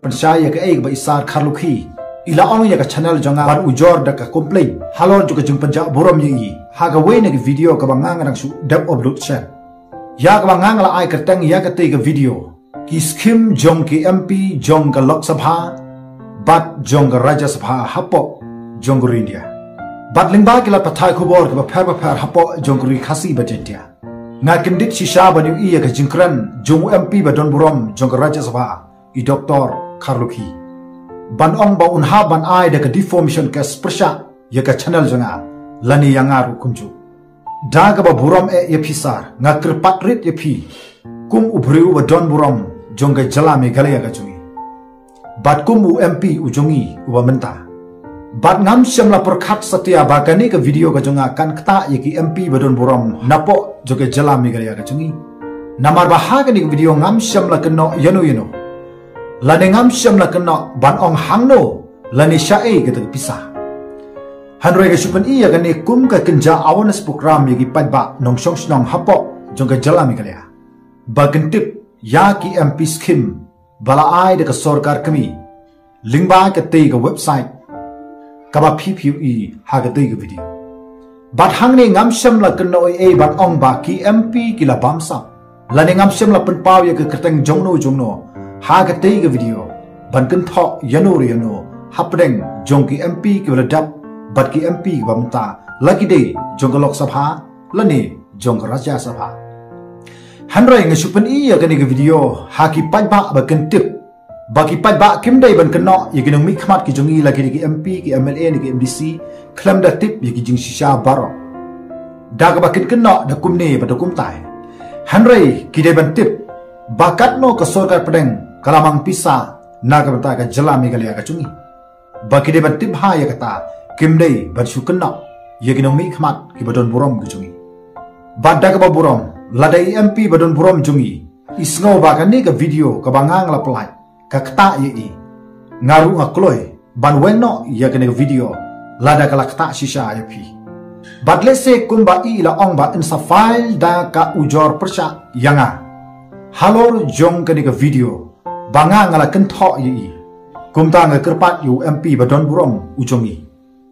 Pensaya ke ba isar Kharlukhi ila ong ya ka channel jonga ban ujor da ka complain halor juga jeng penjak borom yi haga we na video ka bangang rang su dap upload chat ya ka bangang la ai kertang ya ka te ka video ki skim jong ki MP jong ka Lok Sabha bat jong ka Rajya Sabha hapo jong ka India bat lingba ki la pathai khubor ka phar hapo jong ka khasi bajentia nga kendit shisha banu iya ka jingkran jong MP ba don borom jong ka Rajya Sabha i Dr. Kharlukhi ban ong ba unha ban ai da ka deformation ka sprsha ya ka channel jonga lani yanga ru kunju da ka ba buram ya pisar nga krpat rit ya pi kum ubriu ba don buram jonga jala me gale ya ka jungi bat kum u MP ujongi u ba menta bat ngam syam la perkhat satya ba ka ni ka video ka jonga kan kta ya ki MP ba don buram napo joge jala me gale ya ka jungi namar ba ha ka ni video ngam syam la keno yano lani ngam syam la kena ban ong hangno lani syai kita pisah hanroi ka supan iya kani kum ka kenja awareness program yagi padba nong song snong hapo jong ka jalami kalya bagentip ya ki MP scheme bala ai de ka sarkar kami lingba ka te ka website ka ba PPE ha ka te ka video bat hangne ngam syam la kena oi ban ong ba ki MP kila bamsa lani ngam syam la pen paw ya ka kerteng jongno haga tega video ban kan tho yano hapdeng jongki MP ki ladap bat ki MP ki bamta lagi de jong Lok Sabha lani jong Rajya Sabha hanrai nge supan iya kan ke video haki padba ba kan tip baki padba kim dai ban keno ya ginong mi khmat ki jongi lagi ki MP ki MLA ni ki MDC klam da tip ya ki jing shisha baro daga bakin keno da kumne ba da kumtai hanrai ki dai ban tip bakat no ka sarkar pedeng kalamang pisa naga bata ka jala megalia ka chungi baki de ban tip ha ya kata kimdei ban sukena ya ginong mi khmat ki badon borom ka chungi badda ka borom ladai MP badon borom chungi isno ba ka ni ka video ka bangang la plai ka kta ye ngaru ngakloi ban wenno ya ka ni video lada ka lakta shisha ya pi badle se kumba i la ong ba in sa file da ka ujor persha yanga halor jong ka ni ka video banga ngala kentho yi kumta nga kerpat yu MP badon burom ujongi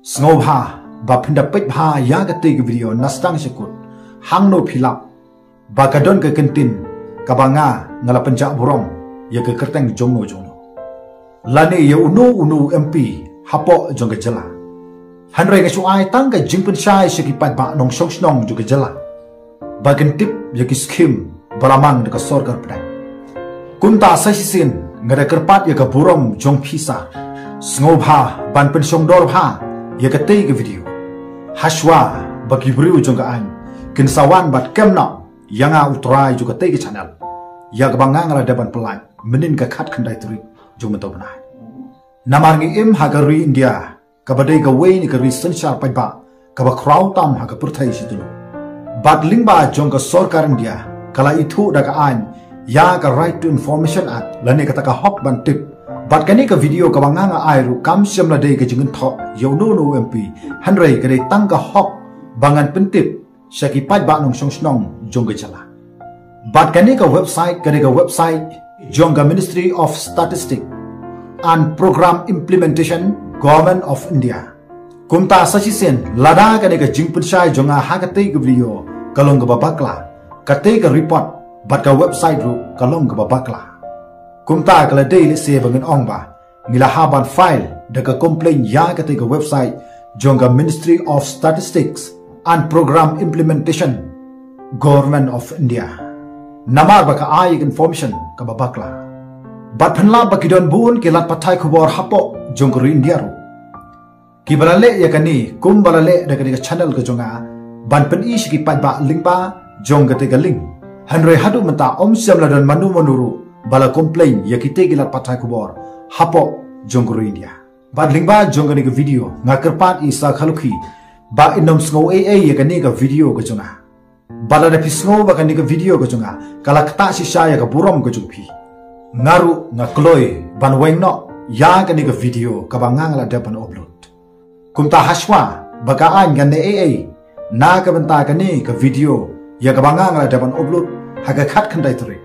snobha ba phinda pet bha ya ga te video nastang sekut hangno philap ba kadon ka kentin ka banga ngala penjak burom ya ka kerteng jongno lane ya unu MP hapo jong ga jala hanrei ga suai tang ka jingpen shai sekipat ba nong song snong juga jala ba kentip ya ki skim balamang ka sarkar prai kunta sasisin ngada kerpat ya ka burom jong pisa snobha ban pen song dor bha ya ka te ka video haswa bagi briu jong ka an kinsawan bat kemna yanga utrai juga te ka channel ya ka bangang la daban pelan menin ka khat khandai tri jong mento bana namar ngi im hagari India ka badai ka we ni ka recent sharp ba ka ba kraw tam ha ka purthai sidulu bat lingba jong ka sarkar India kala itu da ka an ya ka right to information act lane ka taka hok ban tip bat kani ka video ka banganga airu kam syam la dei ka jingin tho yo no MP hanrei ka dei tang ka hok bangan pentip syaki pat ba nong song snong jong ka jala bat kani ka website jong ka Ministry of Statistics and Program Implementation Government of India kumta sasisen lada kani ka jingpun sai jonga ha ka tei ka video kalong ka babakla ka tei ka report bat ka website ru kalong ka babakla kumta kala daily se bangan ong ba ngila haban file da ka complain ya ka te ka website jonga Ministry of Statistics and Program Implementation Government of India namar ba ka ai information ka babakla bat phanla ba kidon bun ke lat pathai khobor hapo jong ru India ru ki balale ya kani kum balale da ka channel ka jonga ban pen is ki pat ba link ba jong ka te ka link hanrei hadu mata om syam ladon manu manuru bala complain ya kite gilat pathai kubor hapo jongru India bad lingba jongani ka video nga kerpat isa Kharlukhi ba inom sngo ya kani ka video ka chunga bala da pisngo ba kani ka video ka chunga kala kta si saya ka burom ka chungpi ngaru nga kloi ban wengno ya kani ka video ka bangang la dapan upload kumta haswa baka an gande na ka banta kani ka video ya ka bangang la dapan upload haga khat khandai turi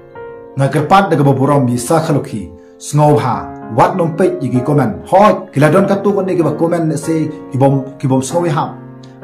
nga kerpat daga burom bi sa Kharlukhi sngo ha wat nompet igi komen hoi kiladon katu kon igi ba komen se kibom sawi hap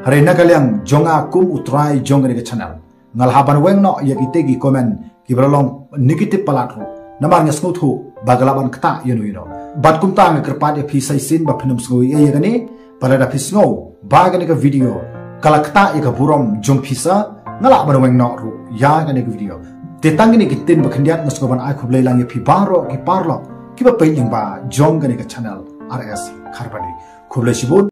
hare nagalyang jonga kum utrai jong igi channel ngal haban weng no yagi tegi komen kibralong negative palat ro namar ngas nguthu bagalaban kta yeno bat kum tang kerpat ya pisai sin ba phenum sngoi e yagani palada pisngo bagani ka video kalakta ika burom jong pisa ngala ban weng no ro ya gani ka video tetangini kitin ba khandiat ngaskoban ai khublai lang ya pi baro ki parlo kiba pe ba jong gani ka channel RS kharbani khublai sibut